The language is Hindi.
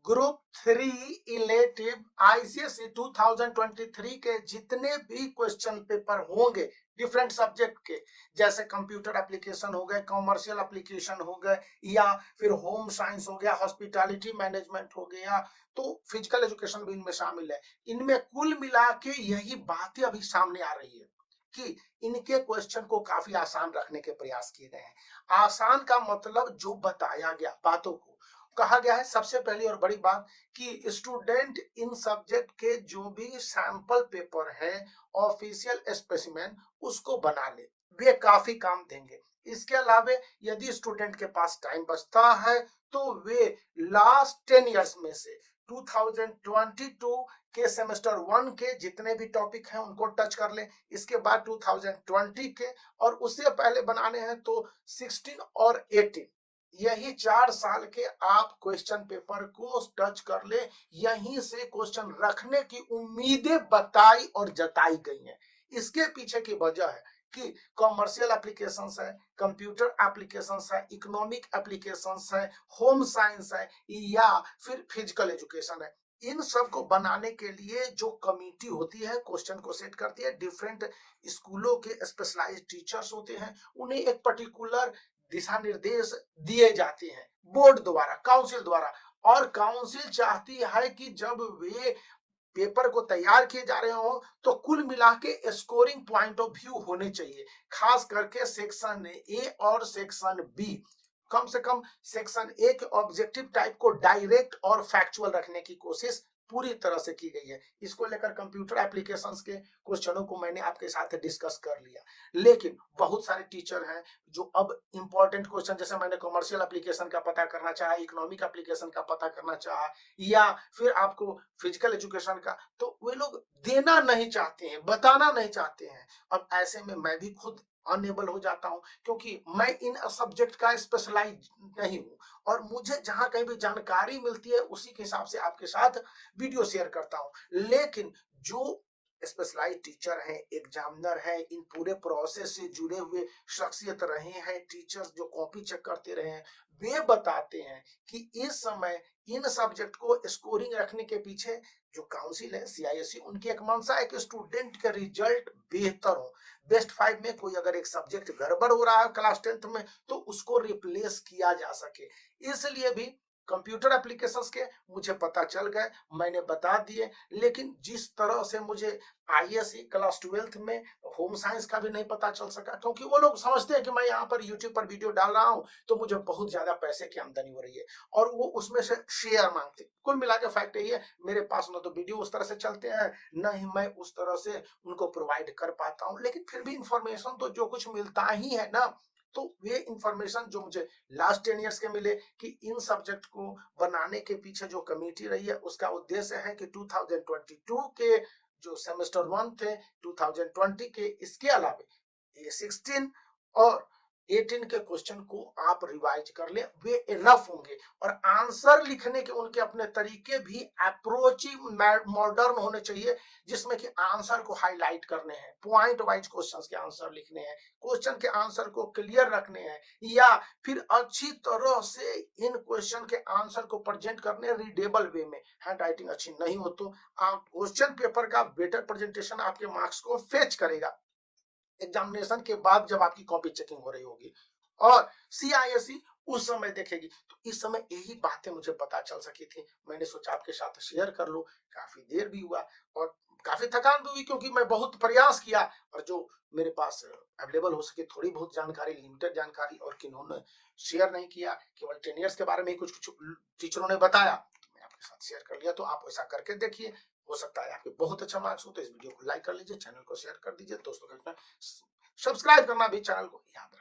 ग्रुप 3 इलेक्टिव आईसीएसई 2023 के जितने भी क्वेश्चन पेपर होंगे डिफरेंट सब्जेक्ट के, जैसे कंप्यूटर एप्लीकेशन हो गए, कॉमर्शियल एप्लीकेशन हो गए, या फिर होम साइंस हो गया, हॉस्पिटैलिटी मैनेजमेंट हो गया, तो फिजिकल एजुकेशन भी इनमें शामिल है। इनमें कुल मिला के यही बातें अभी सामने आ रही है कि इनके क्वेश्चन को काफी आसान रखने के प्रयास किए गए हैं। आसान का मतलब जो बताया गया बातों को कहा गया है। सबसे पहली और बड़ी बात कि स्टूडेंट इन सब्जेक्ट के जो भी सैंपल पेपर है, ऑफिशियल स्पेसिमेन, उसको बना ले, वे काफी काम देंगे। इसके अलावा यदि स्टूडेंट के पास टाइम बचता है तो वे लास्ट 10 इयर्स में से 2022 के सेमेस्टर 1 के जितने भी टॉपिक हैं उनको टच कर ले। इसके बाद 2020 के, और उससे पहले बनाने हैं तो 16 और 18, यही 4 साल के आप क्वेश्चन पेपर को टच कर ले। यहीं से क्वेश्चन रखने की उम्मीदें बताई और जताई गई हैं। इसके पीछे की वजह है कि कॉमर्शियल एप्लीकेशंस है, कंप्यूटर एप्लीकेशंस है, इकोनॉमिक एप्लीकेशंस है, होम साइंस है, या फिर फिजिकल एजुकेशन है। इन सब को बनाने के लिए जो कमिटी होती है क्वेश्चन को सेट करती है, डिफरेंट स्कूलों के स्पेशलाइज्ड टीचर्स होते हैं, उन्हें एक पर्टिकुलर दिशा निर्देश दिए जाते हैं बोर्ड द्वारा, काउंसिल द्वारा। और काउंसिल चाहती है कि जब वे पेपर को तैयार किए जा रहे हो तो कुल मिला के स्कोरिंग पॉइंट ऑफ व्यू होने चाहिए। खास करके सेक्शन ए और सेक्शन बी, कम से कम सेक्शन ए के ऑब्जेक्टिव टाइप को डायरेक्ट और फैक्चुअल रखने की कोशिश पूरी तरह से की गई है। इसको लेकर कंप्यूटर एप्लीकेशंस के क्वेश्चनों को मैंने आपके साथ डिस्कस कर लिया। लेकिन बहुत सारे टीचर हैं जो अब इंपॉर्टेंट क्वेश्चन, जैसे मैंने कॉमर्शियल एप्लीकेशन का पता करना चाहा, इकोनॉमिक एप्लीकेशन का पता करना चाहा, या फिर आपको फिजिकल एजुकेशन का, तो वे लोग देना नहीं चाहते हैं, बताना नहीं चाहते हैं। अब ऐसे में मैं भी खुद अनएबल हो जाता हूं, क्योंकि मैं इन सब्जेक्ट का स्पेशलाइज नहीं हूं, और मुझे जहां कहीं भी जानकारी मिलती है उसी के हिसाब से आपके साथ वीडियो शेयर करता हूं। लेकिन जो स्पेशलाइज टीचर हैं, एग्जामिनर हैं, इन पूरे प्रोसेस से जुड़े हुए शख्सियत रहे हैं, टीचर्स जो कॉपी चेक करते रहे हैं, वे बताते हैं कि इस समय इन सब्जेक्ट को स्कोरिंग रखने के पीछे जो काउंसिल है सीआईएससी, उनकी एक मंशा है कि स्टूडेंट का रिजल्ट बेहतर हो। बेस्ट 5 में कोई अगर एक सब्जेक्ट गड़बड़ हो रहा है क्लास 10th में, तो उसको रिप्लेस किया जा सके। इसलिए भी कंप्यूटर एप्लीकेशंस के मुझे पता चल गए, मैंने बता दिए। लेकिन जिस तरह से मुझे आईएससी क्लास 12th में होम साइंस का भी नहीं पता चल सका, क्योंकि वो लोग समझते हैं कि मैं यहाँ पर यूट्यूब पर वीडियो डाल रहा हूँ तो मुझे बहुत ज्यादा पैसे की आमदनी हो रही है, और वो उसमें से शेयर मांगते। कुल मिला के फैक्ट यही है, मेरे पास ना तो वीडियो उस तरह से चलते हैं, न ही मैं उस तरह से उनको प्रोवाइड कर पाता हूँ। लेकिन फिर भी इंफॉर्मेशन तो जो कुछ मिलता ही है ना, तो वे इंफॉर्मेशन जो मुझे लास्ट 10 इयर्स के मिले कि इन सब्जेक्ट को बनाने के पीछे जो कमेटी रही है उसका उद्देश्य है कि 2022 के जो सेमेस्टर 1 थे, 2020 के, इसके अलावा ये 16 और 18 के क्वेश्चन को आप रिवाइज कर लें, वे इनफ होंगे। और आंसर लिखने के उनके अपने तरीके भी अप्रोचिंग मॉडर्न होने चाहिए, जिसमें कि आंसर को हाईलाइट करने हैं, पॉइंट वाइज क्वेश्चंस के आंसर लिखने हैं, क्वेश्चन के आंसर को क्लियर रखने हैं, या फिर अच्छी तरह से इन क्वेश्चन के आंसर को प्रेजेंट करने रीडेबल वे में। हैंड राइटिंग अच्छी नहीं हो तो आप क्वेश्चन पेपर का बेटर प्रेजेंटेशन आपके मार्क्स को फेच करेगा एग्जामिनेशन के बाद, जब आपकी कॉपी चेकिंग हो रही होगी। और सीआईएससी उस समय देखेगी। तो इस समय यही बातें मुझे पता चल सकी थी, मैंने सोचा आपके साथ शेयर कर लो। काफी देर भी हुआ और काफी थकान भी हुई, क्योंकि मैं बहुत प्रयास किया, और जो मेरे पास अवेलेबल हो सके थोड़ी बहुत जानकारी, लिमिटेड जानकारी, और किन्होंने शेयर नहीं किया, केवल 10 इयर्स के बारे में ही कुछ कुछ टीचरों ने बताया, तो मैं आपके साथ शेयर कर लिया। तो आप ऐसा करके देखिए, हो सकता है आपके बहुत अच्छा मार्क्स हो। तो इस वीडियो को लाइक कर लीजिए, चैनल को शेयर कर दीजिए, दोस्तों के साथ सब्सक्राइब करना भी चैनल को याद रखें।